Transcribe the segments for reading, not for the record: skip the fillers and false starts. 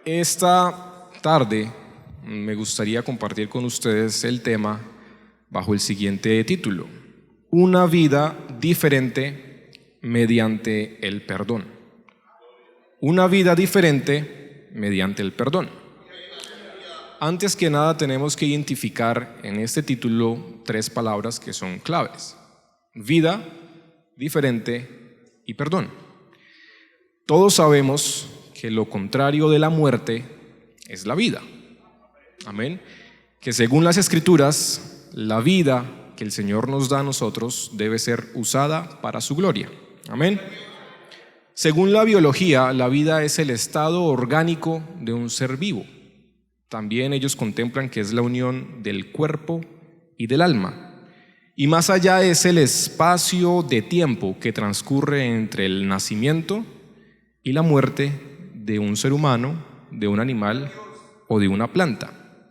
Esta tarde me gustaría compartir con ustedes el tema bajo el siguiente título: una vida diferente mediante el perdón. Una vida diferente mediante el perdón. Antes que nada tenemos que identificar en este título tres palabras que son claves: vida, diferente y perdón. Todos sabemos que lo contrario de la muerte es la vida. Amén. Que según las Escrituras, la vida que el Señor nos da a nosotros debe ser usada para su gloria. Amén. Según la biología, la vida es el estado orgánico de un ser vivo. También ellos contemplan que es la unión del cuerpo y del alma. Y más allá es el espacio de tiempo que transcurre entre el nacimiento y la muerte de un ser humano, de un animal o de una planta.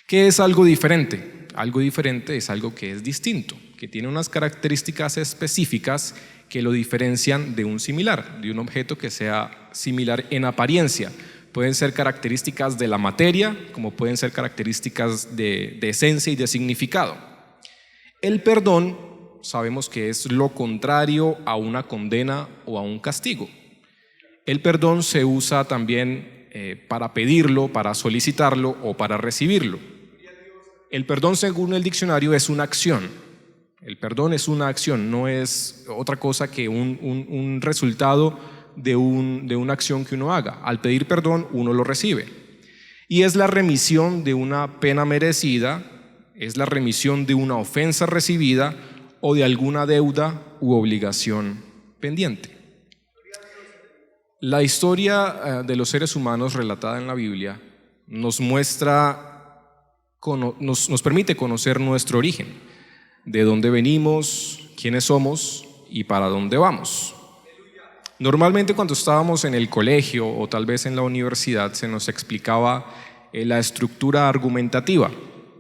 ¿Qué es algo diferente? Algo diferente es algo que es distinto, que tiene unas características específicas que lo diferencian de un similar, de un objeto que sea similar en apariencia. Pueden ser características de la materia, como pueden ser características de esencia y de significado. El perdón sabemos que es lo contrario a una condena o a un castigo. El perdón se usa también para pedirlo, para solicitarlo o para recibirlo. El perdón, según el diccionario, es una acción. El perdón es una acción, no es otra cosa que un resultado de una acción que uno haga. Al pedir perdón, uno lo recibe. Y es la remisión de una pena merecida, es la remisión de una ofensa recibida o de alguna deuda u obligación pendiente. La historia de los seres humanos relatada en la Biblia nos permite conocer nuestro origen, de dónde venimos, quiénes somos y para dónde vamos. Normalmente cuando estábamos en el colegio o tal vez en la universidad se nos explicaba la estructura argumentativa.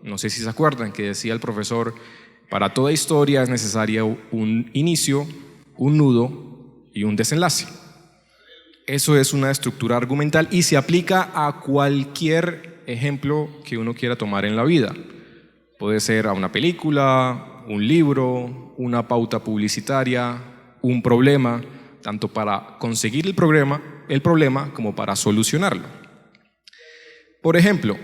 No sé si se acuerdan que decía el profesor: para toda historia es necesaria un inicio, un nudo y un desenlace. Eso es una estructura argumental y se aplica a cualquier ejemplo que uno quiera tomar en la vida. Puede ser a una película, un libro, una pauta publicitaria, un problema, tanto para conseguir el problema como para solucionarlo. Por ejemplo,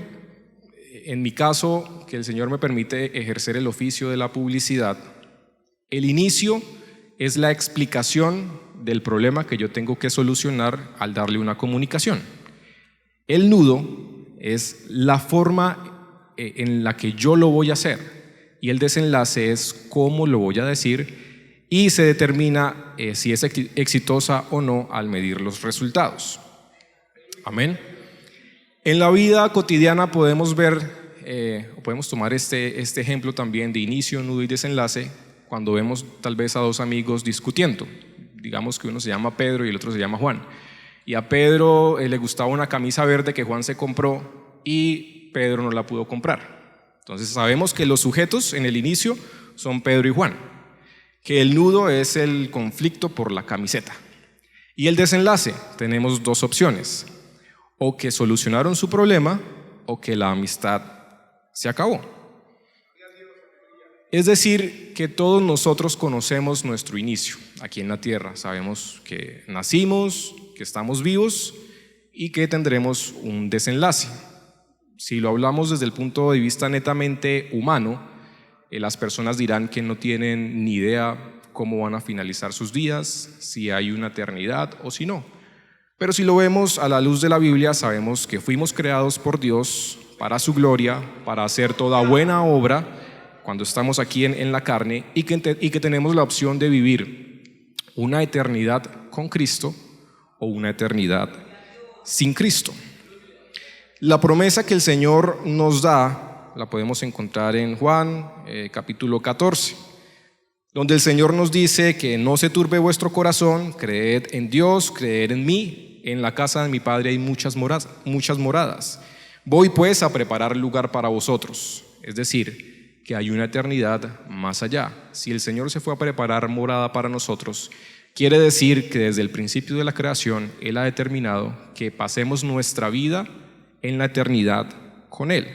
en mi caso, que el Señor me permite ejercer el oficio de la publicidad, el inicio es la explicación del problema que yo tengo que solucionar al darle una comunicación. El nudo es la forma en la que yo lo voy a hacer y el desenlace es cómo lo voy a decir y se determina si es exitosa o no al medir los resultados. Amén. En la vida cotidiana podemos ver, podemos tomar este ejemplo también de inicio, nudo y desenlace cuando vemos tal vez a dos amigos discutiendo. Digamos que uno se llama Pedro y el otro se llama Juan. Y a Pedro le gustaba una camisa verde que Juan se compró y Pedro no la pudo comprar. Entonces sabemos que los sujetos en el inicio son Pedro y Juan, que el nudo es el conflicto por la camiseta. Y el desenlace, tenemos dos opciones: o que solucionaron su problema o que la amistad se acabó. Es decir, que todos nosotros conocemos nuestro inicio aquí en la tierra. Sabemos que nacimos, que estamos vivos y que tendremos un desenlace. Si lo hablamos desde el punto de vista netamente humano, las personas dirán que no tienen ni idea cómo van a finalizar sus días, si hay una eternidad o si no. Pero si lo vemos a la luz de la Biblia, sabemos que fuimos creados por Dios para su gloria, para hacer toda buena obra cuando estamos aquí en la carne y que tenemos la opción de vivir una eternidad con Cristo o una eternidad sin Cristo. La promesa que el Señor nos da la podemos encontrar en Juan capítulo 14, donde el Señor nos dice que no se turbe vuestro corazón, creed en Dios, creed en mí, en la casa de mi Padre hay muchas moradas. Voy pues a preparar lugar para vosotros. Es decir, que hay una eternidad más allá. Si el Señor se fue a preparar morada para nosotros, Quiere decir que desde el principio de la creación Él ha determinado que pasemos nuestra vida en la eternidad con Él.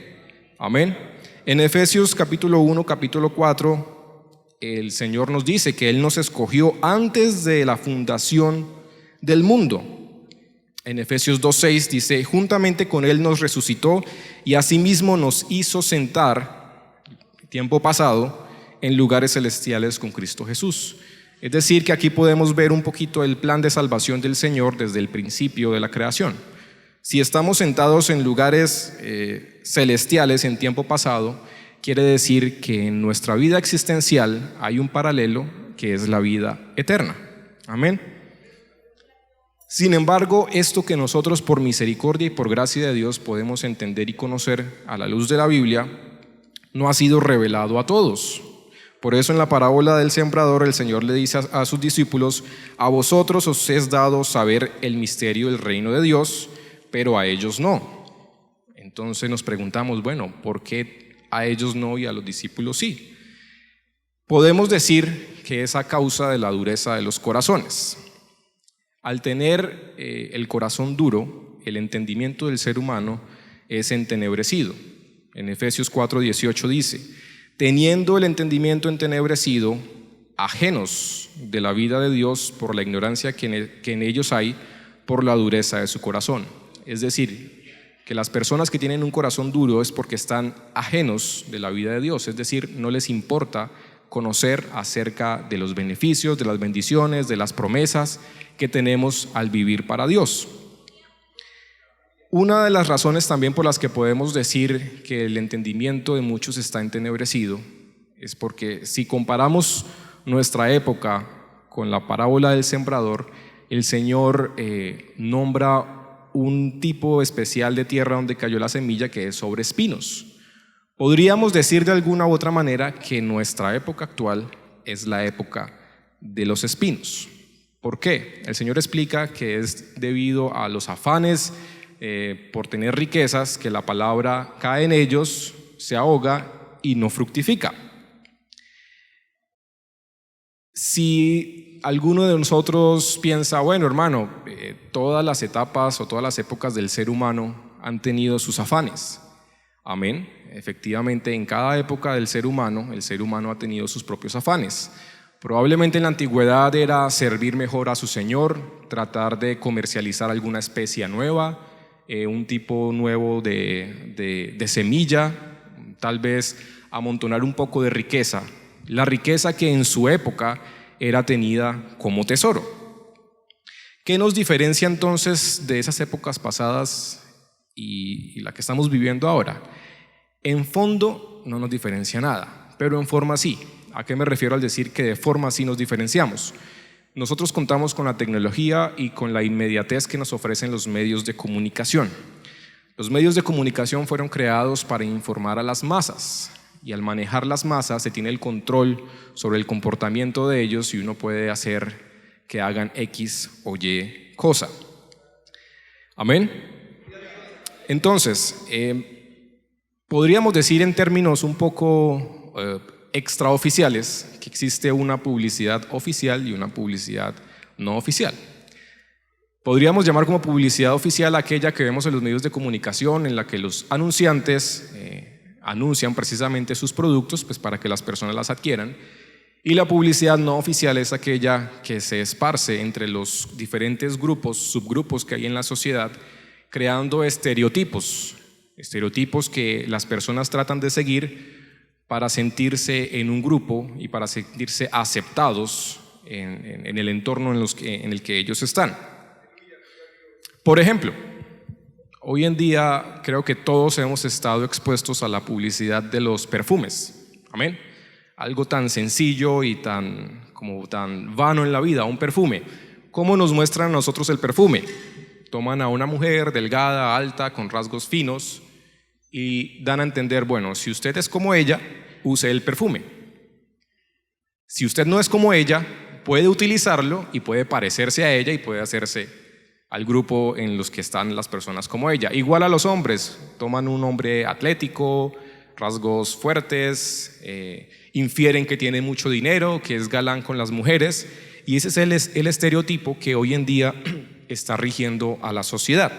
Amén. En Efesios capítulo 1, capítulo 4, el Señor nos dice que Él nos escogió antes de la fundación del mundo. En Efesios 2:6 dice: juntamente con Él nos resucitó y asimismo nos hizo sentar, tiempo pasado, en lugares celestiales con Cristo Jesús. Es decir, que aquí podemos ver un poquito el plan de salvación del Señor desde el principio de la creación. Si estamos sentados en lugares celestiales en tiempo pasado, quiere decir que en nuestra vida existencial hay un paralelo que es la vida eterna. Amén. Sin embargo, esto que nosotros por misericordia y por gracia de Dios podemos entender y conocer a la luz de la Biblia, no ha sido revelado a todos. Por eso en la parábola del sembrador el Señor le dice a sus discípulos: a vosotros os es dado saber el misterio del reino de Dios, pero a ellos no. Entonces nos preguntamos, bueno, ¿por qué a ellos no y a los discípulos sí? Podemos decir que es a causa de la dureza de los corazones. Al tener el corazón duro, el entendimiento del ser humano es entenebrecido. En Efesios 4:18 dice: teniendo el entendimiento entenebrecido, ajenos de la vida de Dios por la ignorancia que en ellos hay, por la dureza de su corazón. Es decir, que las personas que tienen un corazón duro es porque están ajenos de la vida de Dios, es decir, no les importa conocer acerca de los beneficios, de las bendiciones, de las promesas que tenemos al vivir para Dios. Una de las razones también por las que podemos decir que el entendimiento de muchos está entenebrecido es porque si comparamos nuestra época con la parábola del sembrador, el Señor nombra un tipo especial de tierra donde cayó la semilla, que es sobre espinos. Podríamos decir de alguna u otra manera que nuestra época actual es la época de los espinos. ¿Por qué? El Señor explica que es debido a los afanes por tener riquezas, que la palabra cae en ellos, se ahoga y no fructifica. Si alguno de nosotros piensa, bueno, hermano, todas las etapas o todas las épocas del ser humano han tenido sus afanes. Amén. Efectivamente, en cada época del ser humano, el ser humano ha tenido sus propios afanes. Probablemente en la antigüedad era servir mejor a su Señor, tratar de comercializar alguna especie nueva, un tipo nuevo de semilla, tal vez amontonar un poco de riqueza, la riqueza que en su época era tenida como tesoro. ¿Qué nos diferencia entonces de esas épocas pasadas y la que estamos viviendo ahora? En fondo no nos diferencia nada, pero en forma sí. ¿A qué me refiero al decir que de forma sí nos diferenciamos? Nosotros contamos con la tecnología y con la inmediatez que nos ofrecen los medios de comunicación. Los medios de comunicación fueron creados para informar a las masas, y al manejar las masas se tiene el control sobre el comportamiento de ellos y uno puede hacer que hagan X o Y cosa. Amén. Entonces, podríamos decir en términos un poco extraoficiales que existe una publicidad oficial y una publicidad no oficial. Podríamos llamar como publicidad oficial aquella que vemos en los medios de comunicación, en la que los anunciantes anuncian precisamente sus productos pues para que las personas las adquieran, y la publicidad no oficial es aquella que se esparce entre los diferentes grupos, subgrupos que hay en la sociedad, creando estereotipos que las personas tratan de seguir para sentirse en un grupo y para sentirse aceptados en el entorno en el que ellos están. Por ejemplo, hoy en día creo que todos hemos estado expuestos a la publicidad de los perfumes. Amén. Algo tan sencillo y tan vano en la vida, un perfume. ¿Cómo nos muestran a nosotros el perfume? Toman a una mujer delgada, alta, con rasgos finos y dan a entender, bueno, si usted es como ella, use el perfume. Si usted no es como ella, puede utilizarlo y puede parecerse a ella y puede hacerse al grupo en los que están las personas como ella. Igual a los hombres, toman un hombre atlético, rasgos fuertes, infieren que tiene mucho dinero, que es galán con las mujeres Y ese es el estereotipo que hoy en día está rigiendo a la sociedad.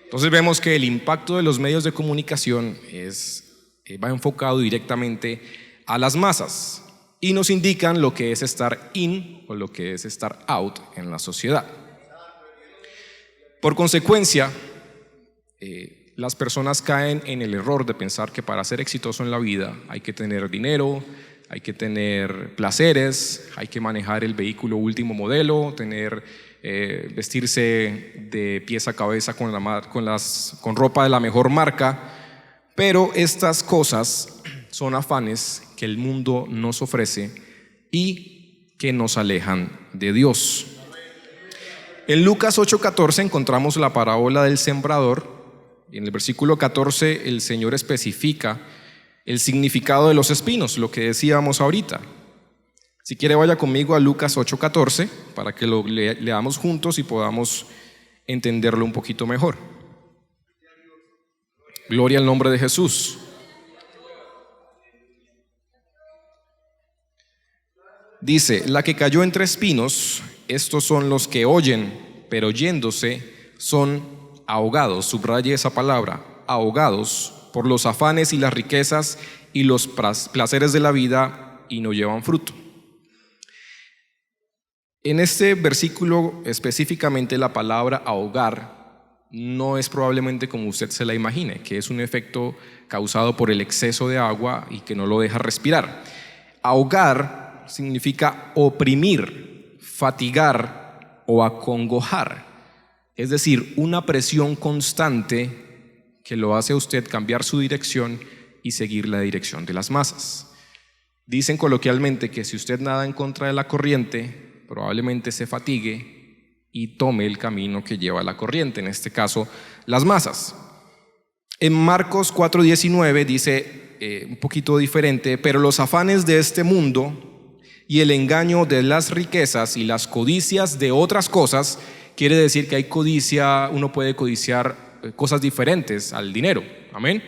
Entonces vemos que el impacto de los medios de comunicación va enfocado directamente a las masas y nos indican lo que es estar in o lo que es estar out en la sociedad. Por consecuencia, las personas caen en el error de pensar que para ser exitoso en la vida hay que tener dinero, hay que tener placeres, hay que manejar el vehículo último modelo, vestirse de pies a cabeza con ropa de la mejor marca, pero estas cosas son afanes que el mundo nos ofrece y que nos alejan de Dios. En Lucas 8:14 encontramos la parábola del sembrador y en el versículo 14 el Señor especifica el significado de los espinos, lo que decíamos ahorita. Si quiere, vaya conmigo a Lucas 8:14 para que lo leamos juntos y podamos entenderlo un poquito mejor. Gloria al nombre de Jesús. Dice: la que cayó entre espinos, estos son los que oyen, pero yéndose son ahogados. Subraye esa palabra, ahogados por los afanes y las riquezas y los placeres de la vida, y no llevan fruto. En este versículo específicamente la palabra ahogar no es probablemente como usted se la imagine, que es un efecto causado por el exceso de agua y que no lo deja respirar. Ahogar significa oprimir, fatigar o acongojar, es decir, una presión constante que lo hace a usted cambiar su dirección y seguir la dirección de las masas. Dicen coloquialmente que si usted nada en contra de la corriente, probablemente se fatigue y tome el camino que lleva la corriente, en este caso las masas. En Marcos 4:19 dice un poquito diferente: pero los afanes de este mundo y el engaño de las riquezas y las codicias de otras cosas. Quiere decir que hay codicia, uno puede codiciar cosas diferentes al dinero, amén.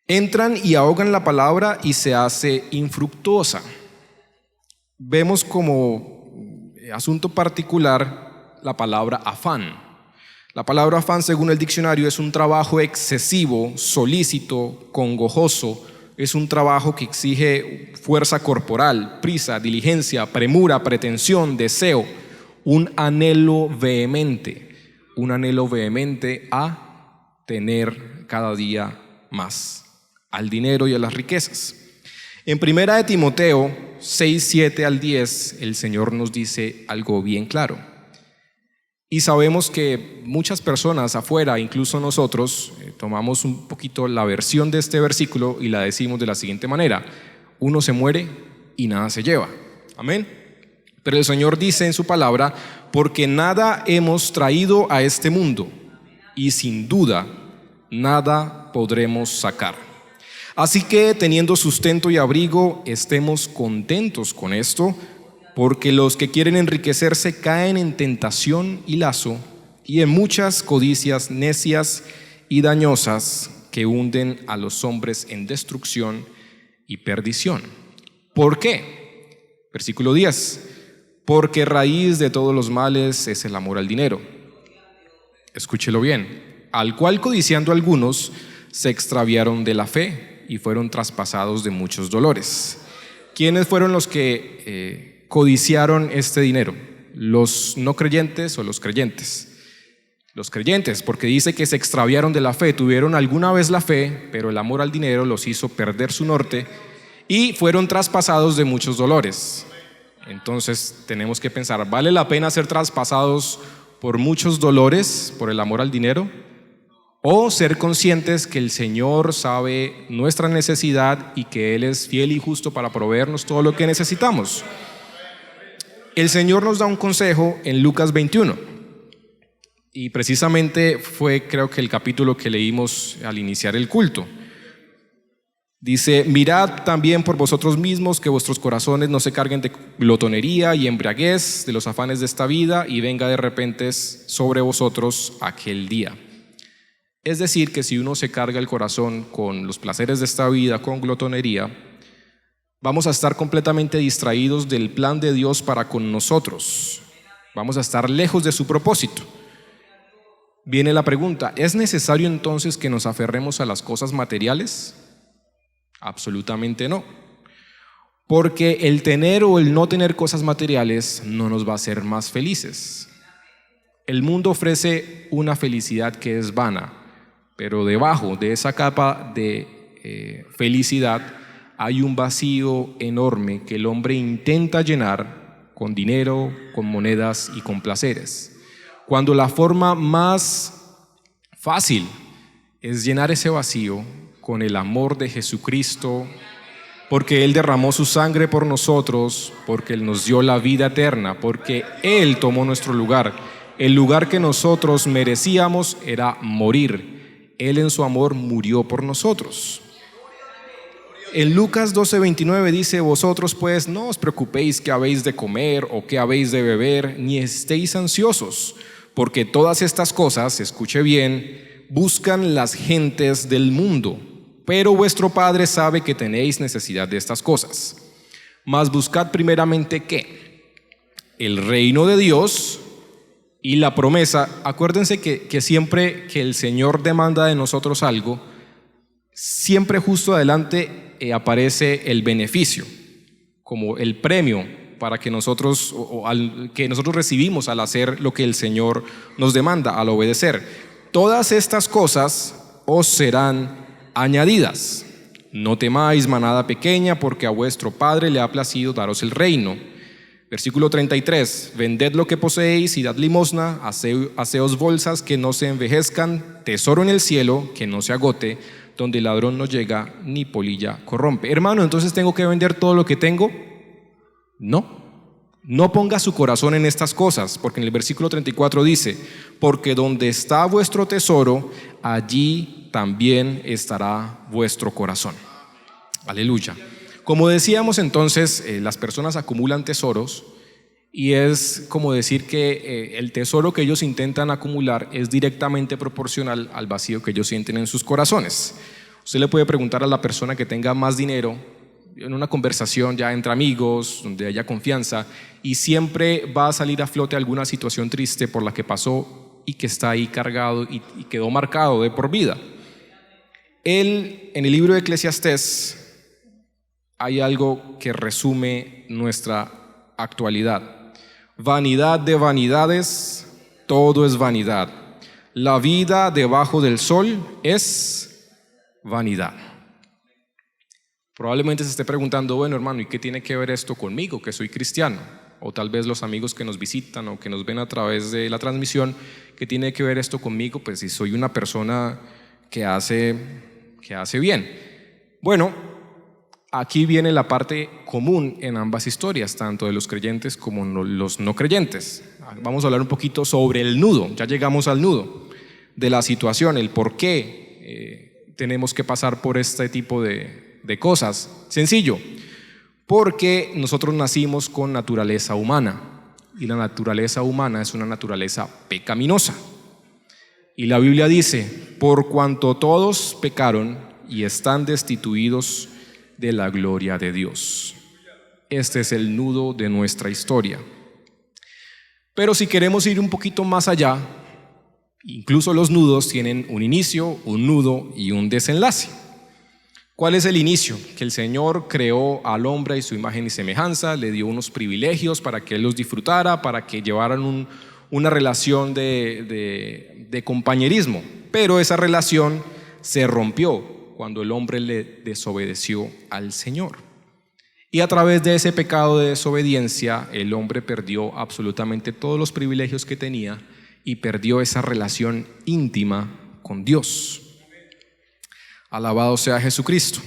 Entran y ahogan la palabra y se hace infructuosa. Vemos como asunto particular la palabra afán. La palabra afán, según el diccionario, es un trabajo excesivo, solícito, congojoso. Es un trabajo que exige fuerza corporal, prisa, diligencia, premura, pretensión, deseo, un anhelo vehemente a tener cada día más, al dinero y a las riquezas. En 1 de Timoteo 6:7 al 10, el Señor nos dice algo bien claro. Y sabemos que muchas personas afuera, incluso nosotros, tomamos un poquito la versión de este versículo y la decimos de la siguiente manera: uno se muere y nada se lleva. Amén. Pero el Señor dice en su palabra: porque nada hemos traído a este mundo y sin duda nada podremos sacar. Así que, teniendo sustento y abrigo, estemos contentos con esto, porque los que quieren enriquecerse caen en tentación y lazo y en muchas codicias necias y dañosas que hunden a los hombres en destrucción y perdición. ¿Por qué? Versículo 10: porque raíz de todos los males es el amor al dinero. Escúchelo bien: al cual codiciando algunos se extraviaron de la fe y fueron traspasados de muchos dolores. ¿Quiénes fueron los que codiciaron este dinero? ¿Los no creyentes o los creyentes? Los creyentes, porque dice que se extraviaron de la fe. Tuvieron alguna vez la fe, pero el amor al dinero los hizo perder su norte y fueron traspasados de muchos dolores. Entonces tenemos que pensar: ¿vale la pena ser traspasados por muchos dolores por el amor al dinero? ¿O ser conscientes que el Señor sabe nuestra necesidad y que Él es fiel y justo para proveernos todo lo que necesitamos? El Señor nos da un consejo en Lucas 21 y precisamente fue, creo que, el capítulo que leímos al iniciar el culto. Dice: mirad también por vosotros mismos que vuestros corazones no se carguen de glotonería y embriaguez, de los afanes de esta vida, y venga de repente sobre vosotros aquel día. Es decir, que si uno se carga el corazón con los placeres de esta vida, con glotonería, Vamos a estar completamente distraídos del plan de Dios para con nosotros. Vamos a estar lejos de su propósito. Viene la pregunta, ¿es necesario entonces que nos aferremos a las cosas materiales? Absolutamente no. Porque el tener o el no tener cosas materiales no nos va a hacer más felices. El mundo ofrece una felicidad que es vana, pero debajo de esa capa de felicidad hay un vacío enorme que el hombre intenta llenar con dinero, con monedas y con placeres. Cuando la forma más fácil es llenar ese vacío con el amor de Jesucristo, porque Él derramó su sangre por nosotros, porque Él nos dio la vida eterna, porque Él tomó nuestro lugar. El lugar que nosotros merecíamos era morir. Él en su amor murió por nosotros. En Lucas 12:29 dice, vosotros pues no os preocupéis qué habéis de comer o qué habéis de beber, ni estéis ansiosos, porque todas estas cosas, escuche bien, buscan las gentes del mundo, pero vuestro Padre sabe que tenéis necesidad de estas cosas. Mas buscad primeramente ¿qué? El reino de Dios y la promesa. Acuérdense que siempre que el Señor demanda de nosotros algo, siempre justo adelante aparece el beneficio, como el premio para que nosotros, que nosotros recibimos al hacer lo que el Señor nos demanda, al obedecer. Todas estas cosas os serán añadidas. No temáis, manada pequeña, porque a vuestro Padre le ha placido daros el reino. Versículo 33, vended lo que poseéis y dad limosna, haceos bolsas que no se envejezcan, tesoro en el cielo que no se agote, donde el ladrón no llega ni polilla corrompe. Hermano, entonces ¿tengo que vender todo lo que tengo? No ponga su corazón en estas cosas, porque en el versículo 34 dice, porque donde está vuestro tesoro, allí también estará vuestro corazón. Aleluya. Como decíamos entonces, las personas acumulan tesoros y es como decir que el tesoro que ellos intentan acumular es directamente proporcional al vacío que ellos sienten en sus corazones. Usted le puede preguntar a la persona que tenga más dinero en una conversación ya entre amigos, donde haya confianza, y siempre va a salir a flote alguna situación triste por la que pasó y que está ahí cargado y quedó marcado de por vida. En el libro de Eclesiastés hay algo que resume nuestra actualidad. Vanidad de vanidades, todo es vanidad. La vida debajo del sol es vanidad. Probablemente se esté preguntando, bueno hermano, ¿y qué tiene que ver esto conmigo, que soy cristiano? O tal vez los amigos que nos visitan o que nos ven a través de la transmisión, ¿qué tiene que ver esto conmigo? Pues si soy una persona que hace bien. Bueno, aquí viene la parte común en ambas historias, tanto de los creyentes como los no creyentes. Vamos a hablar un poquito sobre el nudo, ya llegamos al nudo de la situación, el por qué tenemos que pasar por este tipo de cosas. Sencillo, porque nosotros nacimos con naturaleza humana y la naturaleza humana es una naturaleza pecaminosa. Y la Biblia dice, por cuanto todos pecaron y están destituidos de la gloria de Dios. Este es el nudo de nuestra historia. Pero si queremos ir un poquito más allá, incluso los nudos tienen un inicio, un nudo y un desenlace. ¿Cuál es el inicio? Que el Señor creó al hombre y su imagen y semejanza, le dio unos privilegios para que Él los disfrutara, para que llevaran una relación de compañerismo. Pero esa relación se rompió cuando el hombre le desobedeció al Señor. Y a través de ese pecado de desobediencia, el hombre perdió absolutamente todos los privilegios que tenía y perdió esa relación íntima con Dios. Alabado sea Jesucristo.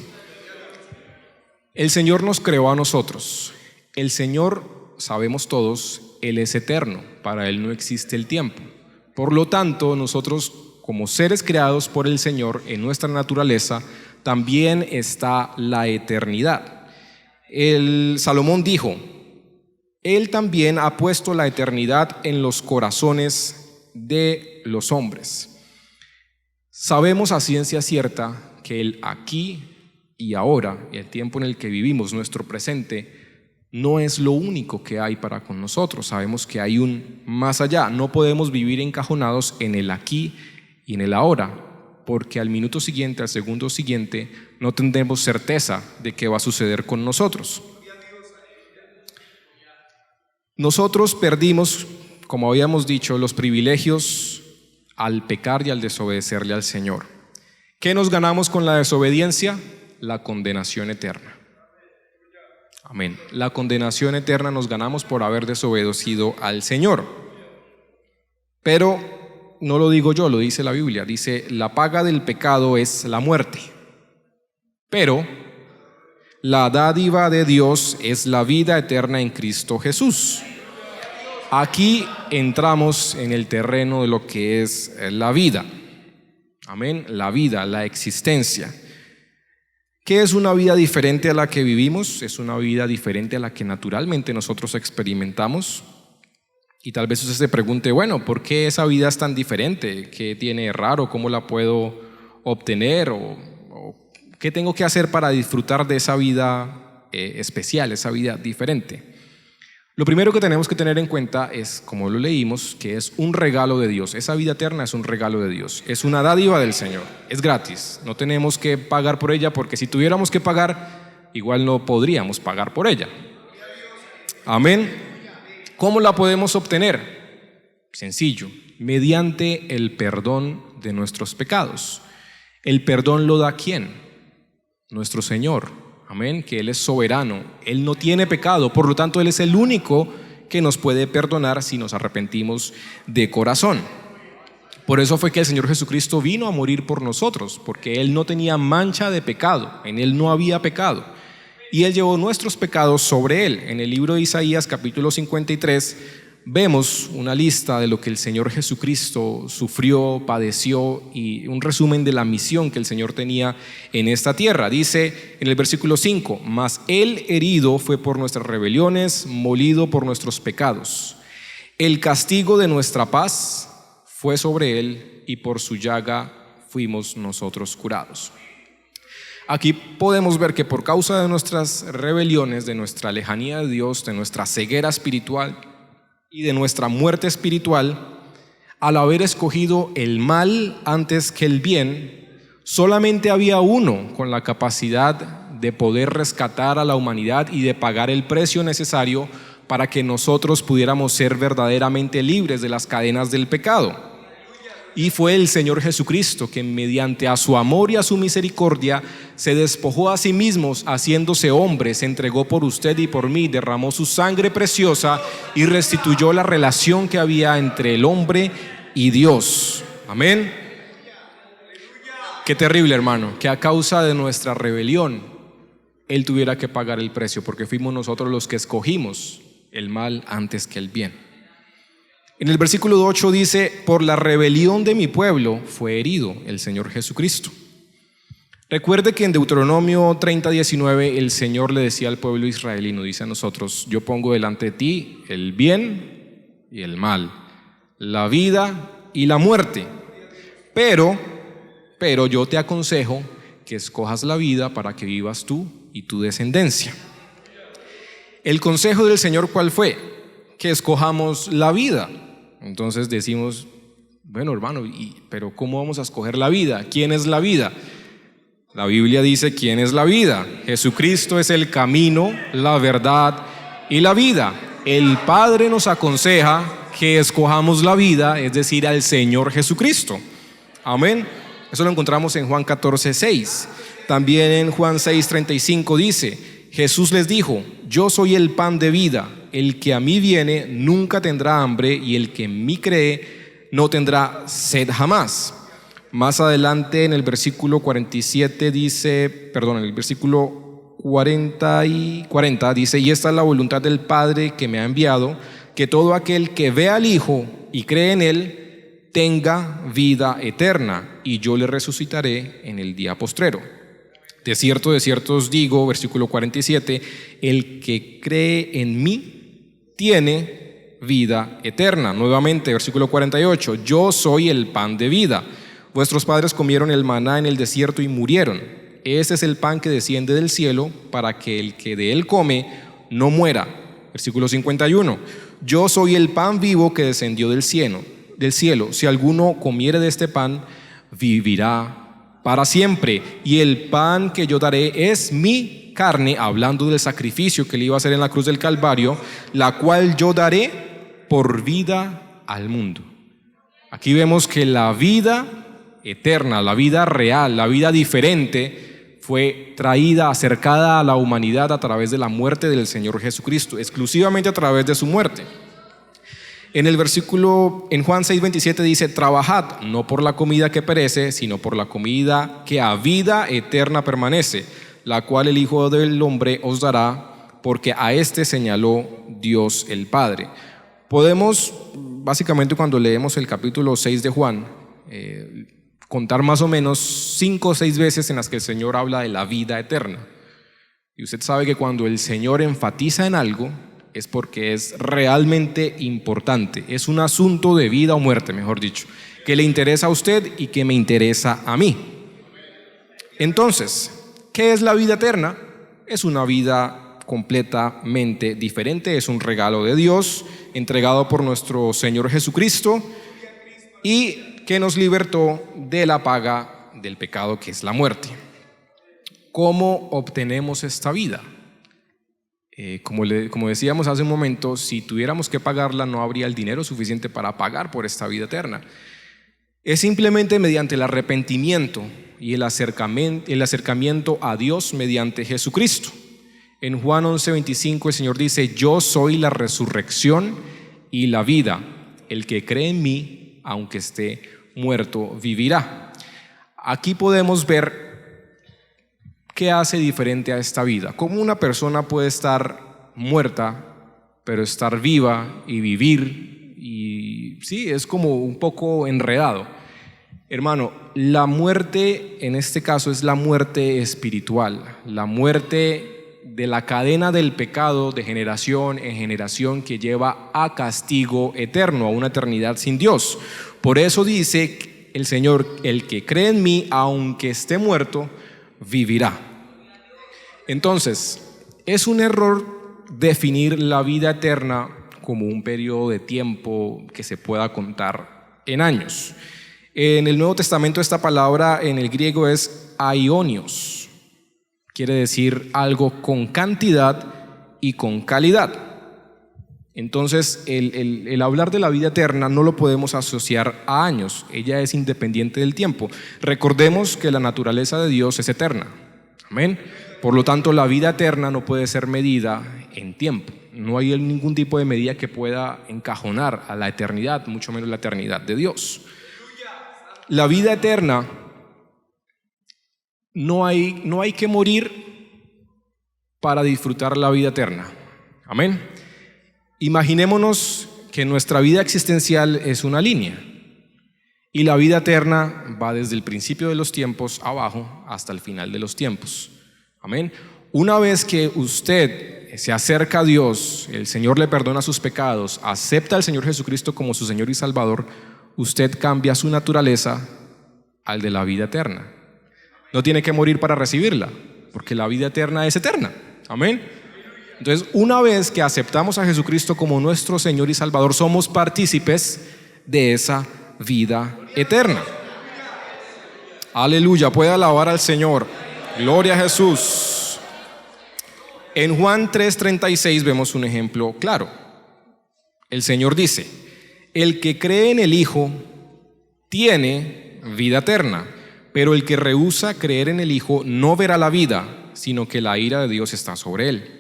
El Señor nos creó a nosotros. El Señor, sabemos todos, Él es eterno. Para Él no existe el tiempo. Por lo tanto, nosotros, como seres creados por el Señor, en nuestra naturaleza también está la eternidad. El Salomón dijo, Él también ha puesto la eternidad en los corazones de los hombres. Sabemos a ciencia cierta que el aquí y ahora, el tiempo en el que vivimos, nuestro presente, no es lo único que hay para con nosotros. Sabemos que hay un más allá. No podemos vivir encajonados en el aquí y en el ahora, porque al minuto siguiente, al segundo siguiente, no tendremos certeza de qué va a suceder con nosotros. Nosotros perdimos, como habíamos dicho, los privilegios al pecar y al desobedecerle al Señor. ¿Qué nos ganamos con la desobediencia? La condenación eterna. Amén. La condenación eterna nos ganamos por haber desobedecido al Señor. Pero no lo digo yo, lo dice la Biblia. Dice, la paga del pecado es la muerte. Pero la dádiva de Dios es la vida eterna en Cristo Jesús. Aquí entramos en el terreno de lo que es la vida. Amén. La vida, la existencia. ¿Qué es una vida diferente a la que vivimos? Es una vida diferente a la que naturalmente nosotros experimentamos. Y tal vez usted se pregunte, bueno, ¿por qué esa vida es tan diferente? ¿Qué tiene de raro? ¿Cómo la puedo obtener? ¿O qué tengo que hacer para disfrutar de esa vida especial, esa vida diferente? Lo primero que tenemos que tener en cuenta es, como lo leímos, que es un regalo de Dios. Esa vida eterna es un regalo de Dios, es una dádiva del Señor, es gratis. No tenemos que pagar por ella, porque si tuviéramos que pagar, igual no podríamos pagar por ella. Amén. ¿Cómo la podemos obtener? Sencillo, mediante el perdón de nuestros pecados. ¿El perdón lo da quién? Nuestro Señor. Amén, que Él es soberano, Él no tiene pecado, por lo tanto Él es el único que nos puede perdonar si nos arrepentimos de corazón. Por eso fue que el Señor Jesucristo vino a morir por nosotros, porque Él no tenía mancha de pecado, en Él no había pecado, y Él llevó nuestros pecados sobre Él. En el libro de Isaías capítulo 53 vemos una lista de lo que el Señor Jesucristo sufrió, padeció y un resumen de la misión que el Señor tenía en esta tierra. Dice en el versículo 5, mas Él herido fue por nuestras rebeliones, molido por nuestros pecados. El castigo de nuestra paz fue sobre Él y por su llaga fuimos nosotros curados. Aquí podemos ver que por causa de nuestras rebeliones, de nuestra lejanía de Dios, de nuestra ceguera espiritual y de nuestra muerte espiritual, al haber escogido el mal antes que el bien, solamente había uno con la capacidad de poder rescatar a la humanidad y de pagar el precio necesario para que nosotros pudiéramos ser verdaderamente libres de las cadenas del pecado. Y fue el Señor Jesucristo que mediante a su amor y a su misericordia se despojó a sí mismo, haciéndose hombre, se entregó por usted y por mí, derramó su sangre preciosa y restituyó la relación que había entre el hombre y Dios. Amén. Qué terrible, hermano, que a causa de nuestra rebelión Él tuviera que pagar el precio, porque fuimos nosotros los que escogimos el mal antes que el bien. En el versículo 8 dice, por la rebelión de mi pueblo fue herido el Señor Jesucristo. Recuerde que en Deuteronomio 30:19 el Señor le decía al pueblo israelino, dice a nosotros, yo pongo delante de ti el bien y el mal, la vida y la muerte, pero yo te aconsejo que escojas la vida para que vivas tú y tu descendencia. El consejo del Señor, ¿cuál fue? Que escojamos la vida. Entonces decimos, bueno, hermano, pero ¿cómo vamos a escoger la vida? ¿Quién es la vida? La Biblia dice, ¿quién es la vida? Jesucristo es el camino, la verdad y la vida. El Padre nos aconseja que escojamos la vida, es decir, al Señor Jesucristo. Amén. Eso lo encontramos en Juan 14:6. También en Juan 6:35 dice, Jesús les dijo, yo soy el pan de vida. El que a mí viene nunca tendrá hambre y el que en mí cree no tendrá sed jamás. Más adelante en el versículo 47 dice, en el versículo 40 dice, y esta es la voluntad del Padre que me ha enviado, que todo aquel que ve al Hijo y cree en Él tenga vida eterna, y yo le resucitaré en el día postrero. De cierto os digo, versículo 47, el que cree en mí tiene vida eterna. Nuevamente, versículo 48, yo soy el pan de vida. Vuestros padres comieron el maná en el desierto y murieron. Este es el pan que desciende del cielo para que el que de él come no muera. Versículo 51. Yo soy el pan vivo que descendió del cielo. Si alguno comiere de este pan, vivirá para siempre. Y el pan que yo daré es mi carne, hablando del sacrificio que le iba a hacer en la cruz del Calvario, la cual yo daré por vida al mundo. Aquí vemos que la vida eterna, la vida real, la vida diferente fue traída, acercada a la humanidad a través de la muerte del Señor Jesucristo, exclusivamente a través de su muerte. En el versículo, en Juan 6:27 dice: trabajad no por la comida que perece, sino por la comida que a vida eterna permanece, la cual el Hijo del Hombre os dará, porque a este señaló Dios el Padre. Podemos, básicamente, cuando leemos el capítulo 6 de Juan, contar más o menos 5 o 6 veces en las que el Señor habla de la vida eterna. Y usted sabe que cuando el Señor enfatiza en algo es porque es realmente importante, es un asunto de vida o muerte, mejor dicho, que le interesa a usted y que me interesa a mí. Entonces, ¿qué es la vida eterna? Es una vida completamente diferente, es un regalo de Dios entregado por nuestro Señor Jesucristo y que nos libertó de la paga del pecado, que es la muerte. ¿Cómo obtenemos esta vida? Como decíamos hace un momento, si tuviéramos que pagarla, no habría el dinero suficiente para pagar por esta vida eterna. Es simplemente mediante el arrepentimiento y el acercamiento a Dios mediante Jesucristo. En Juan 11:25 el Señor dice: yo soy la resurrección y la vida. El que cree en mí, aunque esté muerto, vivirá. Aquí podemos ver qué hace diferente a esta vida. Cómo una persona puede estar muerta, pero estar viva y vivir. Y sí, es como un poco enredado. Hermano, la muerte en este caso es la muerte espiritual, la muerte de la cadena del pecado de generación en generación que lleva a castigo eterno, a una eternidad sin Dios. Por eso dice el Señor: el que cree en mí, aunque esté muerto, vivirá. Entonces, es un error definir la vida eterna como un periodo de tiempo que se pueda contar en años. En el Nuevo Testamento esta palabra en el griego es aionios. Quiere decir algo con cantidad y con calidad. Entonces, el hablar de la vida eterna no lo podemos asociar a años. Ella es independiente del tiempo. Recordemos que la naturaleza de Dios es eterna. Amén. Por lo tanto, la vida eterna no puede ser medida en tiempo. No hay ningún tipo de medida que pueda encajonar a la eternidad, mucho menos la eternidad de Dios. La vida eterna, no hay que morir para disfrutar la vida eterna. Amén. Imaginémonos que nuestra vida existencial es una línea y la vida eterna va desde el principio de los tiempos abajo hasta el final de los tiempos. Amén. Una vez que usted se acerca a Dios, el Señor le perdona sus pecados, acepta al Señor Jesucristo como su Señor y Salvador, usted cambia su naturaleza al de la vida eterna. No tiene que morir para recibirla, porque la vida eterna es eterna. Amén. Entonces, una vez que aceptamos a Jesucristo como nuestro Señor y Salvador, somos partícipes de esa vida eterna. Aleluya, puede alabar al Señor. Gloria a Jesús. En Juan 3:36 vemos un ejemplo claro. El Señor dice: el que cree en el Hijo tiene vida eterna, pero el que rehúsa creer en el Hijo no verá la vida, sino que la ira de Dios está sobre él.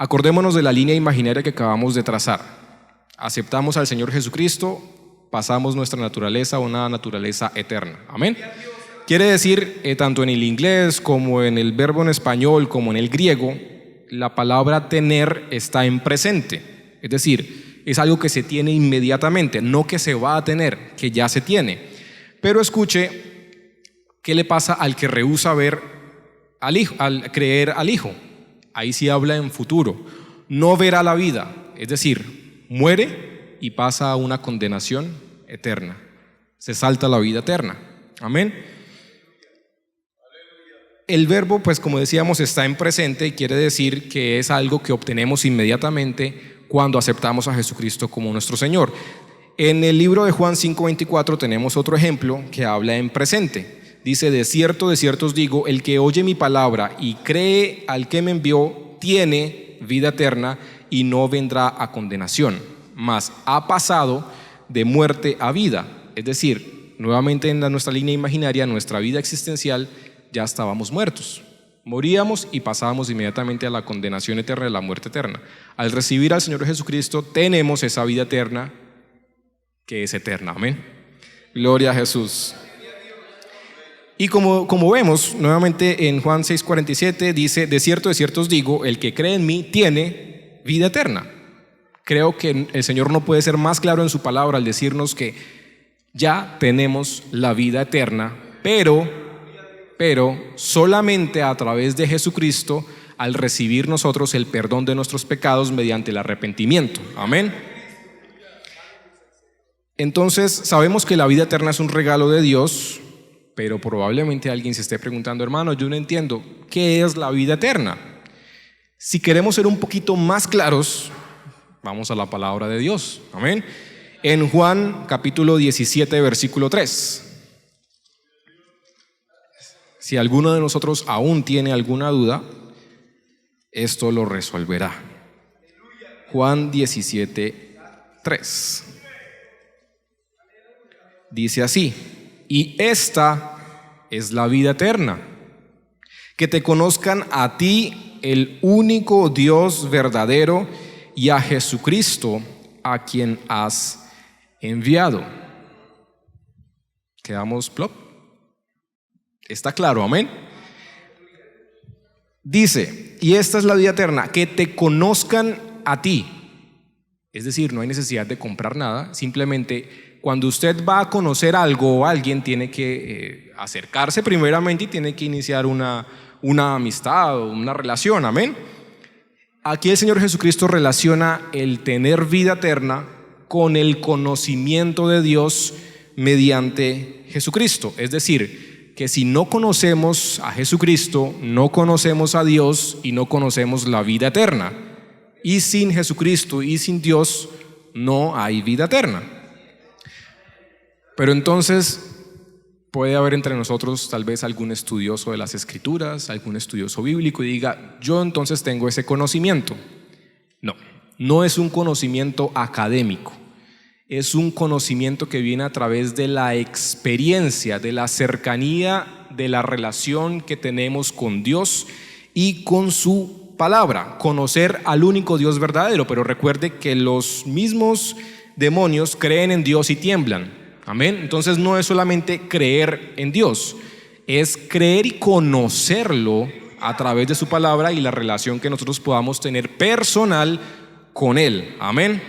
Acordémonos de la línea imaginaria que acabamos de trazar. Aceptamos al Señor Jesucristo, pasamos nuestra naturaleza a una naturaleza eterna. Amén. Quiere decir, tanto en el inglés como en el verbo en español como en el griego, la palabra tener está en presente. Es decir, es algo que se tiene inmediatamente, no que se va a tener, que ya se tiene. Pero escuche, ¿qué le pasa al que rehúsa ver al Hijo, al creer al Hijo? Ahí sí habla en futuro. No verá la vida, es decir, muere y pasa a una condenación eterna. Se salta la vida eterna. Amén. El verbo, pues como decíamos, está en presente y quiere decir que es algo que obtenemos inmediatamente cuando aceptamos a Jesucristo como nuestro Señor. En el libro de Juan 5:24 tenemos otro ejemplo que habla en presente. Dice: de cierto os digo, el que oye mi palabra y cree al que me envió, tiene vida eterna y no vendrá a condenación, mas ha pasado de muerte a vida. Es decir, nuevamente en nuestra línea imaginaria, nuestra vida existencial, ya estábamos muertos. Moríamos y pasábamos inmediatamente a la condenación eterna, a la muerte eterna. Al recibir al Señor Jesucristo tenemos esa vida eterna que es eterna. Amén. Gloria a Jesús. Y como vemos nuevamente en Juan 6:47 dice: de cierto os digo, el que cree en mí tiene vida eterna. Creo que el Señor no puede ser más claro en su palabra al decirnos que ya tenemos la vida eterna, pero solamente a través de Jesucristo, al recibir nosotros el perdón de nuestros pecados mediante el arrepentimiento. Amén. Entonces sabemos que la vida eterna es un regalo de Dios, pero probablemente alguien se esté preguntando: hermano, yo no entiendo, ¿qué es la vida eterna? Si queremos ser un poquito más claros, vamos a la palabra de Dios. Amén. En Juan capítulo 17 versículo 3. Si alguno de nosotros aún tiene alguna duda, esto lo resolverá. Juan 17:3 dice así: y esta es la vida eterna, que te conozcan a ti, el único Dios verdadero, y a Jesucristo, a quien has enviado. ¿Quedamos plop? ¿Está claro? Amén. Dice: y esta es la vida eterna, que te conozcan a ti. Es decir, no hay necesidad de comprar nada. Simplemente cuando usted va a conocer algo o alguien, tiene que acercarse primeramente y tiene que iniciar una amistad o una relación. Amén. Aquí el Señor Jesucristo relaciona el tener vida eterna con el conocimiento de Dios mediante Jesucristo. Es decir, que si no conocemos a Jesucristo, no conocemos a Dios y no conocemos la vida eterna. Y sin Jesucristo y sin Dios no hay vida eterna. Pero entonces puede haber entre nosotros tal vez algún estudioso de las Escrituras, algún estudioso bíblico, y diga: yo entonces tengo ese conocimiento. No es un conocimiento académico. Es un conocimiento que viene a través de la experiencia, de la cercanía, de la relación que tenemos con Dios y con su palabra. Conocer al único Dios verdadero, pero recuerde que los mismos demonios creen en Dios y tiemblan. Amén. Entonces no es solamente creer en Dios, es creer y conocerlo a través de su palabra y la relación que nosotros podamos tener personal con Él. Amén.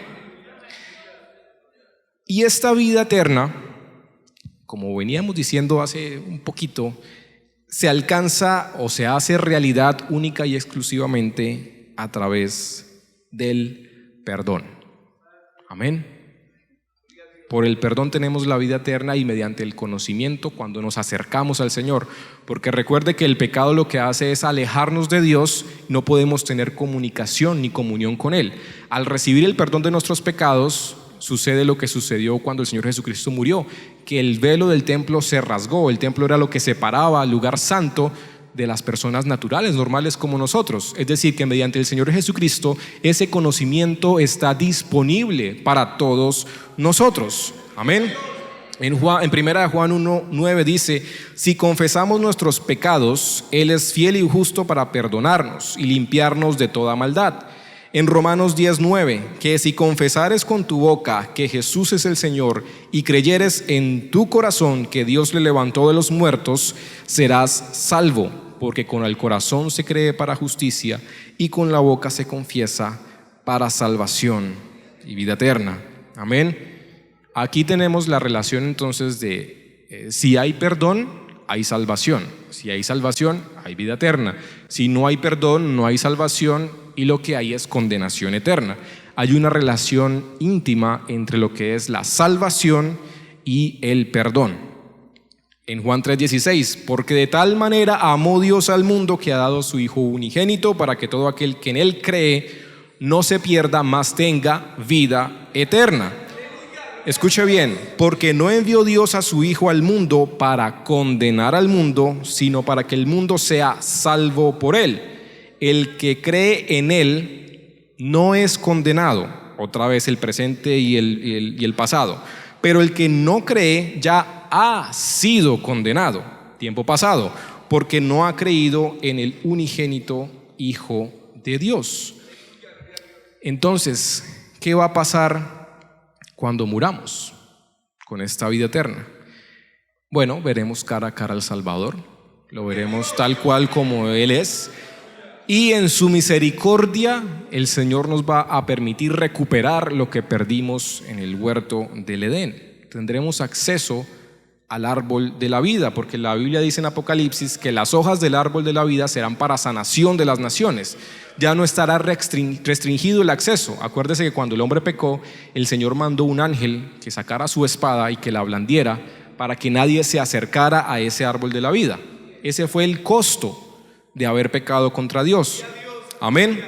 Y esta vida eterna, como veníamos diciendo hace un poquito, se alcanza o se hace realidad única y exclusivamente a través del perdón. Amén. Por el perdón tenemos la vida eterna y mediante el conocimiento cuando nos acercamos al Señor. Porque recuerde que el pecado lo que hace es alejarnos de Dios, no podemos tener comunicación ni comunión con Él. Al recibir el perdón de nuestros pecados, sucede lo que sucedió cuando el Señor Jesucristo murió, que el velo del templo se rasgó. El templo era lo que separaba al lugar santo de las personas naturales, normales como nosotros. Es decir, que mediante el Señor Jesucristo ese conocimiento está disponible para todos nosotros. Amén. En 1 Juan 1:9 dice: si confesamos nuestros pecados, Él es fiel y justo para perdonarnos y limpiarnos de toda maldad. En Romanos 10:9, que si confesares con tu boca que Jesús es el Señor y creyeres en tu corazón que Dios le levantó de los muertos, serás salvo, porque con el corazón se cree para justicia y con la boca se confiesa para salvación y vida eterna. Amén. Aquí tenemos la relación entonces de si hay perdón, hay salvación. Si hay salvación, hay vida eterna. Si no hay perdón, no hay salvación, y lo que hay es condenación eterna. Hay una relación íntima entre lo que es la salvación y el perdón. En Juan 3:16, porque de tal manera amó Dios al mundo que ha dado a su Hijo unigénito para que todo aquel que en Él cree no se pierda, mas tenga vida eterna. Escuche bien, porque no envió Dios a su Hijo al mundo para condenar al mundo, sino para que el mundo sea salvo por Él. El que cree en Él no es condenado, otra vez el presente y el pasado, pero el que no cree ya ha sido condenado, tiempo pasado, porque no ha creído en el unigénito Hijo de Dios. Entonces, ¿qué va a pasar cuando muramos con esta vida eterna? Bueno, veremos cara a cara al Salvador, lo veremos tal cual como Él es, y en su misericordia el Señor nos va a permitir recuperar lo que perdimos en el huerto del Edén. Tendremos acceso al árbol de la vida, porque la Biblia dice en Apocalipsis que las hojas del árbol de la vida serán para sanación de las naciones. Ya no estará restringido el acceso. Acuérdese que cuando el hombre pecó, el Señor mandó un ángel que sacara su espada y que la blandiera para que nadie se acercara a ese árbol de la vida. Ese fue el costo de haber pecado contra Dios. Amén.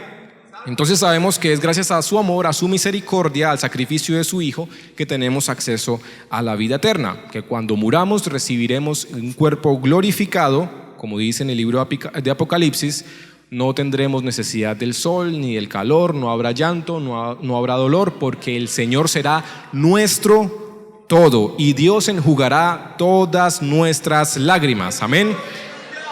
Entonces sabemos que es gracias a su amor, a su misericordia, al sacrificio de su Hijo, que tenemos acceso a la vida eterna, que cuando muramos recibiremos un cuerpo glorificado, como dice en el libro de Apocalipsis. No tendremos necesidad del sol ni del calor, no habrá llanto, no habrá dolor, porque el Señor será nuestro todo y Dios enjugará todas nuestras lágrimas. Amén.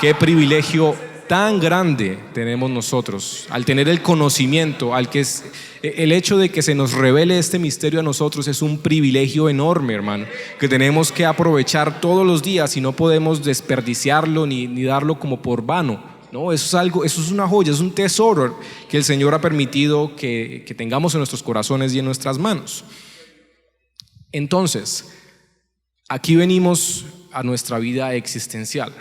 Qué privilegio tan grande tenemos nosotros al tener el conocimiento, el hecho de que se nos revele este misterio a nosotros es un privilegio enorme, hermano, que tenemos que aprovechar todos los días y no podemos desperdiciarlo ni darlo como por vano. No, eso es una joya, es un tesoro que el Señor ha permitido que tengamos en nuestros corazones y en nuestras manos. Entonces, aquí venimos a nuestra vida existencial.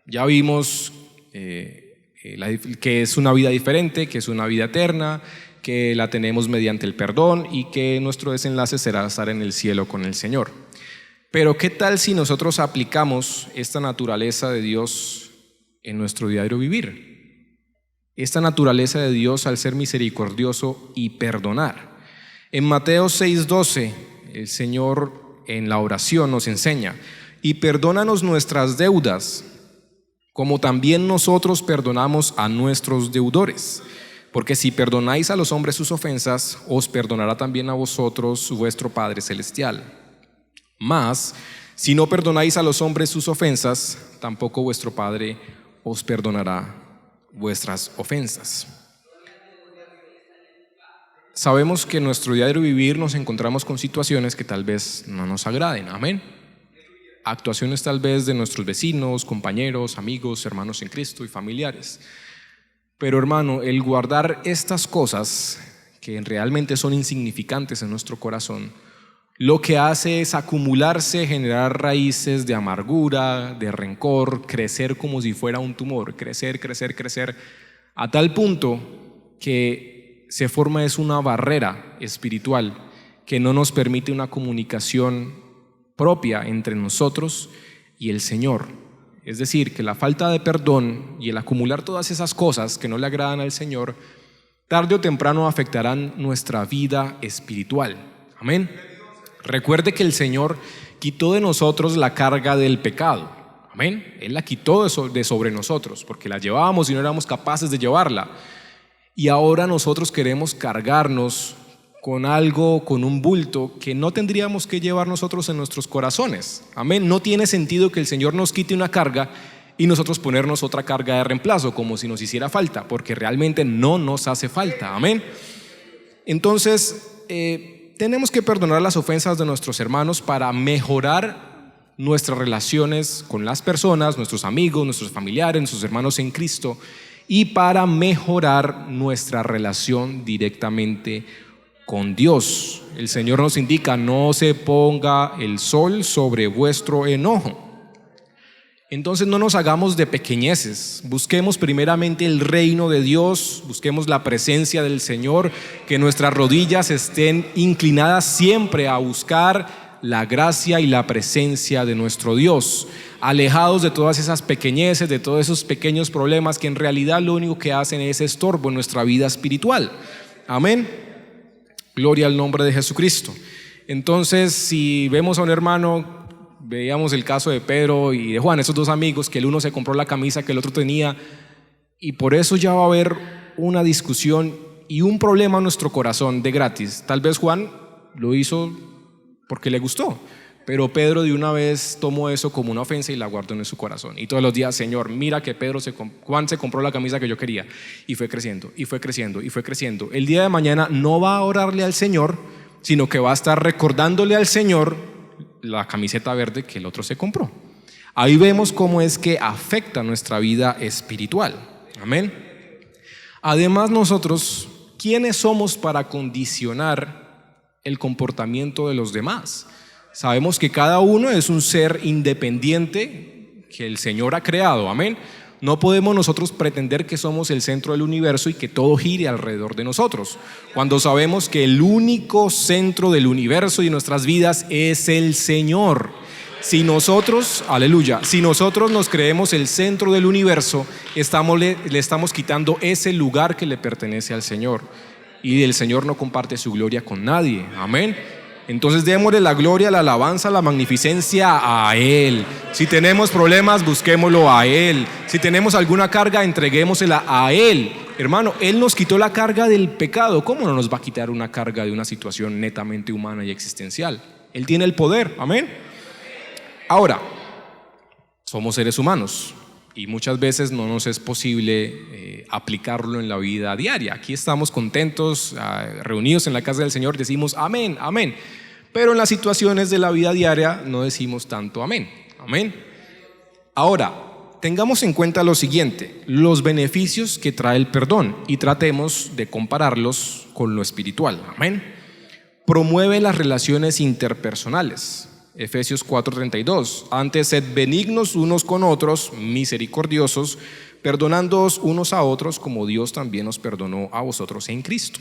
Ya vimos que es una vida diferente, que es una vida eterna, que la tenemos mediante el perdón y que nuestro desenlace será estar en el cielo con el Señor. Pero ¿qué tal si nosotros aplicamos esta naturaleza de Dios en nuestro diario vivir? Esta naturaleza de Dios al ser misericordioso y perdonar. En Mateo 6:12, el Señor en la oración nos enseña: y perdónanos nuestras deudas, como también nosotros perdonamos a nuestros deudores. Porque si perdonáis a los hombres sus ofensas, os perdonará también a vosotros vuestro Padre Celestial. Mas, si no perdonáis a los hombres sus ofensas, tampoco vuestro Padre os perdonará vuestras ofensas. Sabemos que en nuestro diario vivir nos encontramos con situaciones que tal vez no nos agraden. Amén. Actuaciones tal vez de nuestros vecinos, compañeros, amigos, hermanos en Cristo y familiares. Pero hermano, el guardar estas cosas que realmente son insignificantes en nuestro corazón, lo que hace es acumularse, generar raíces de amargura, de rencor, crecer como si fuera un tumor, crecer, a tal punto que se forma una barrera espiritual que no nos permite una comunicación propia entre nosotros y el Señor. Es decir, que la falta de perdón y el acumular todas esas cosas que no le agradan al Señor, tarde o temprano afectarán nuestra vida espiritual. Amén. Recuerde que el Señor quitó de nosotros la carga del pecado. Amén. Él la quitó de sobre nosotros, porque la llevábamos y no éramos capaces de llevarla. Y ahora nosotros queremos cargarnos con algo, con un bulto que no tendríamos que llevar nosotros en nuestros corazones. Amén. No tiene sentido que el Señor nos quite una carga y nosotros ponernos otra carga de reemplazo como si nos hiciera falta, porque realmente no nos hace falta. Amén. Entonces tenemos que perdonar las ofensas de nuestros hermanos para mejorar nuestras relaciones con las personas, nuestros amigos, nuestros familiares, nuestros hermanos en Cristo, y para mejorar nuestra relación directamente con Dios. El Señor nos indica: no se ponga el sol sobre vuestro enojo. Entonces no nos hagamos de pequeñeces, busquemos primeramente el reino de Dios, busquemos la presencia del Señor, que nuestras rodillas estén inclinadas siempre a buscar la gracia y la presencia de nuestro Dios, alejados de todas esas pequeñeces, de todos esos pequeños problemas que en realidad lo único que hacen es estorbo en nuestra vida espiritual. Amén. Gloria al nombre de Jesucristo. Entonces, si vemos a un hermano, veíamos el caso de Pedro y de Juan, esos dos amigos, que el uno se compró la camisa que el otro tenía, y por eso ya va a haber una discusión y un problema en nuestro corazón de gratis. Tal vez Juan lo hizo porque le gustó, pero Pedro de una vez tomó eso como una ofensa y la guardó en su corazón. Y todos los días, Señor, mira que Juan se compró la camisa que yo quería, y fue creciendo, y fue creciendo, y fue creciendo. El día de mañana no va a orarle al Señor, sino que va a estar recordándole al Señor la camiseta verde que el otro se compró. Ahí vemos cómo es que afecta nuestra vida espiritual. Amén. Además, nosotros, ¿quiénes somos para condicionar el comportamiento de los demás? Sabemos que cada uno es un ser independiente que el Señor ha creado. Amén. No podemos nosotros pretender que somos el centro del universo y que todo gire alrededor de nosotros, cuando sabemos que el único centro del universo y de nuestras vidas es el Señor. Si nosotros, aleluya, si nosotros nos creemos el centro del universo, le estamos quitando ese lugar que le pertenece al Señor, y el Señor no comparte su gloria con nadie. Amén. Entonces démosle la gloria, la alabanza, la magnificencia a Él. Si tenemos problemas, busquémoslo a Él. Si tenemos alguna carga, entreguémosela a Él. Hermano, Él nos quitó la carga del pecado. ¿Cómo no nos va a quitar una carga de una situación netamente humana y existencial? Él tiene el poder. Amén. Ahora, somos seres humanos y muchas veces no nos es posible aplicarlo en la vida diaria. Aquí estamos contentos, reunidos en la casa del Señor, decimos amén, amén. Pero en las situaciones de la vida diaria no decimos tanto amén, amén. Ahora, tengamos en cuenta lo siguiente: los beneficios que trae el perdón, y tratemos de compararlos con lo espiritual. Amén. Promueve las relaciones interpersonales. Efesios 4:32. Antes, sed benignos unos con otros, misericordiosos, perdonándoos unos a otros, como Dios también os perdonó a vosotros en Cristo.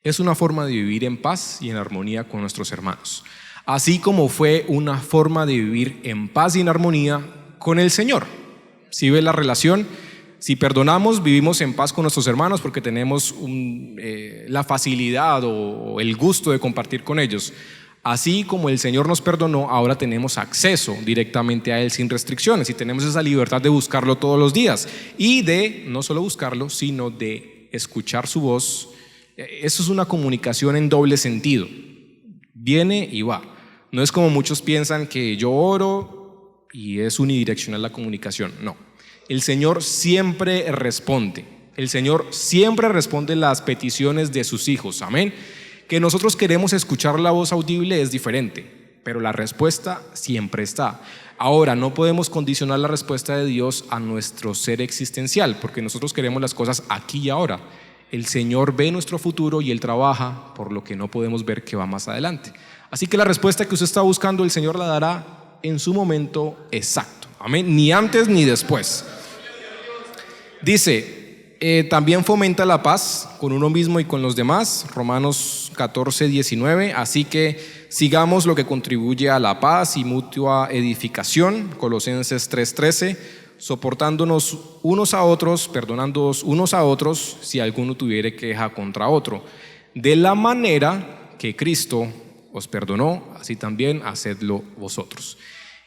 Es una forma de vivir en paz y en armonía con nuestros hermanos, así como fue una forma de vivir en paz y en armonía con el Señor. ¿Sí ve la relación? Si perdonamos, vivimos en paz con nuestros hermanos porque tenemos la facilidad o el gusto de compartir con ellos. Así como el Señor nos perdonó, ahora tenemos acceso directamente a Él sin restricciones, y tenemos esa libertad de buscarlo todos los días y de no solo buscarlo, sino de escuchar su voz. Eso es una comunicación en doble sentido, viene y va. No es como muchos piensan, que yo oro y es unidireccional la comunicación. No, el Señor siempre responde. El Señor siempre responde las peticiones de sus hijos. Amén. Que nosotros queremos escuchar la voz audible es diferente, pero la respuesta siempre está. Ahora, no podemos condicionar la respuesta de Dios a nuestro ser existencial, porque nosotros queremos las cosas aquí y ahora. El Señor ve nuestro futuro y Él trabaja por lo que no podemos ver que va más adelante. Así que la respuesta que usted está buscando, el Señor la dará en su momento exacto. Amén. Ni antes ni después. Dice, también fomenta la paz con uno mismo y con los demás. Romanos 14:19. Así que sigamos lo que contribuye a la paz y mutua edificación. Colosenses 3:13. Soportándonos unos a otros, perdonándoos unos a otros, si alguno tuviere queja contra otro. De la manera que Cristo os perdonó, así también hacedlo vosotros.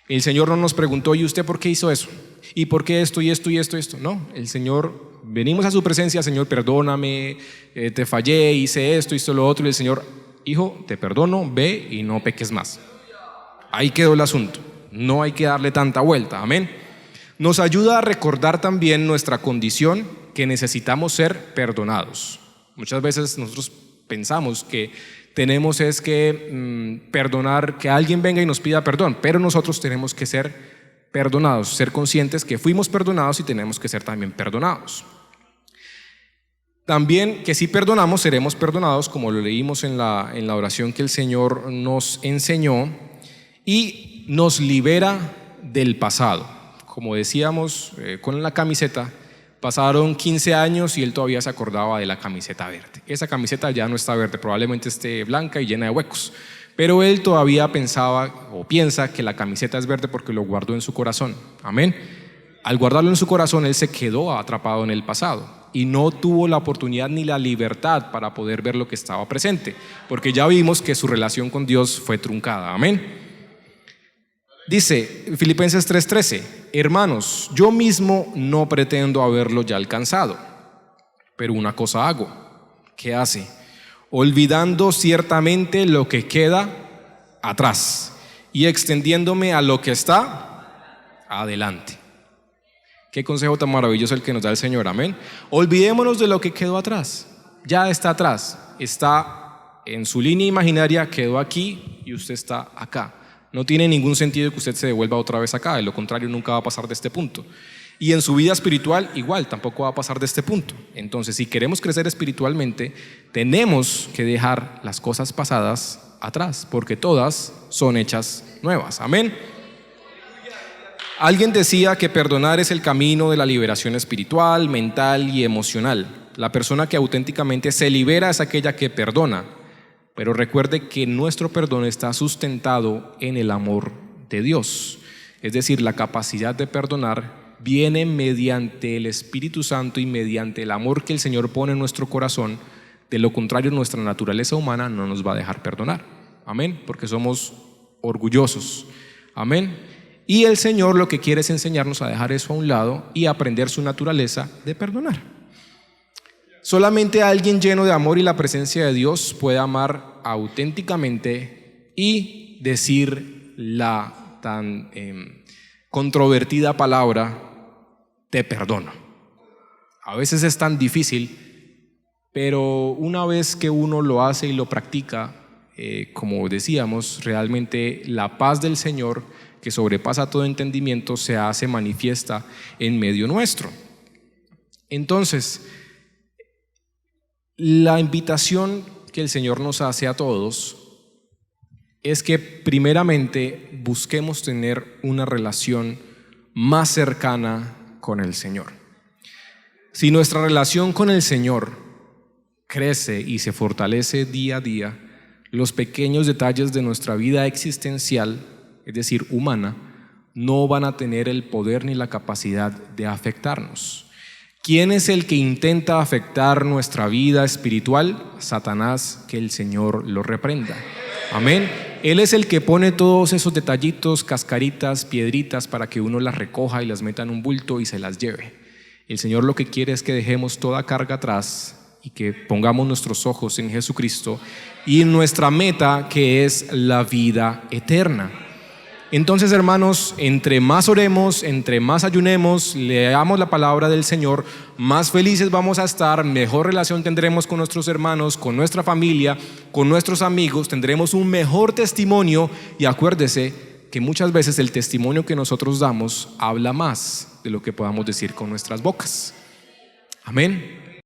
El Señor no nos preguntó, ¿y usted por qué hizo eso? ¿Y por qué esto y esto y esto y esto? No, el Señor, venimos a su presencia, Señor, perdóname, te fallé, hice esto, hice lo otro, y el Señor, hijo, te perdono, ve y no peques más. Ahí quedó el asunto, no hay que darle tanta vuelta. Amén. Nos ayuda a recordar también nuestra condición, que necesitamos ser perdonados. Muchas veces nosotros pensamos que tenemos es que perdonar, que alguien venga y nos pida perdón, pero nosotros tenemos que ser perdonados, ser conscientes que fuimos perdonados y tenemos que ser también perdonados. También que si perdonamos, seremos perdonados, como lo leímos en la oración que el Señor nos enseñó, y nos libera del pasado. Como decíamos con la camiseta, pasaron 15 años y él todavía se acordaba de la camiseta verde. Esa camiseta ya no está verde, probablemente esté blanca y llena de huecos, Pero él todavía pensaba o piensa que la camiseta es verde porque lo guardó en su corazón. Amén. Al guardarlo en su corazón, él se quedó atrapado en el pasado y no tuvo la oportunidad ni la libertad para poder ver lo que estaba presente, porque ya vimos que su relación con Dios fue truncada. Amén. Dice Filipenses 3:13: hermanos, yo mismo no pretendo haberlo ya alcanzado, pero una cosa hago. ¿Qué hace? Olvidando ciertamente lo que queda atrás y extendiéndome a lo que está adelante. Qué consejo tan maravilloso el que nos da el Señor. Amén. Olvidémonos de lo que quedó atrás. Ya está atrás, está en su línea imaginaria, quedó aquí y usted está acá. No tiene ningún sentido que usted se devuelva otra vez acá, de lo contrario nunca va a pasar de este punto. Y en su vida espiritual igual, tampoco va a pasar de este punto. Entonces, si queremos crecer espiritualmente, tenemos que dejar las cosas pasadas atrás, porque todas son hechas nuevas. Amén. Alguien decía que perdonar es el camino de la liberación espiritual, mental y emocional. La persona que auténticamente se libera es aquella que perdona. Pero recuerde que nuestro perdón está sustentado en el amor de Dios. Es decir, la capacidad de perdonar viene mediante el Espíritu Santo y mediante el amor que el Señor pone en nuestro corazón. De lo contrario, nuestra naturaleza humana no nos va a dejar perdonar. Amén, porque somos orgullosos. Amén. Y el Señor lo que quiere es enseñarnos a dejar eso a un lado y aprender su naturaleza de perdonar. Solamente alguien lleno de amor y la presencia de Dios puede amar auténticamente y decir la tan controvertida palabra te perdono. A veces es tan difícil, pero una vez que uno lo hace y lo practica, como decíamos, realmente la paz del Señor, que sobrepasa todo entendimiento, se hace manifiesta en medio nuestro. Entonces, la invitación que el Señor nos hace a todos es que primeramente busquemos tener una relación más cercana con el Señor. Si nuestra relación con el Señor crece y se fortalece día a día, los pequeños detalles de nuestra vida existencial, es decir, humana, no van a tener el poder ni la capacidad de afectarnos. ¿Quién es el que intenta afectar nuestra vida espiritual? Satanás, que el Señor lo reprenda. Amén. Él es el que pone todos esos detallitos, cascaritas, piedritas para que uno las recoja y las meta en un bulto y se las lleve. El Señor lo que quiere es que dejemos toda carga atrás y que pongamos nuestros ojos en Jesucristo y en nuestra meta, que es la vida eterna. Entonces, hermanos, entre más oremos, entre más ayunemos, leamos la palabra del Señor, más felices vamos a estar, mejor relación tendremos con nuestros hermanos, con nuestra familia, con nuestros amigos, tendremos un mejor testimonio. Y acuérdese que muchas veces el testimonio que nosotros damos habla más de lo que podamos decir con nuestras bocas. Amén.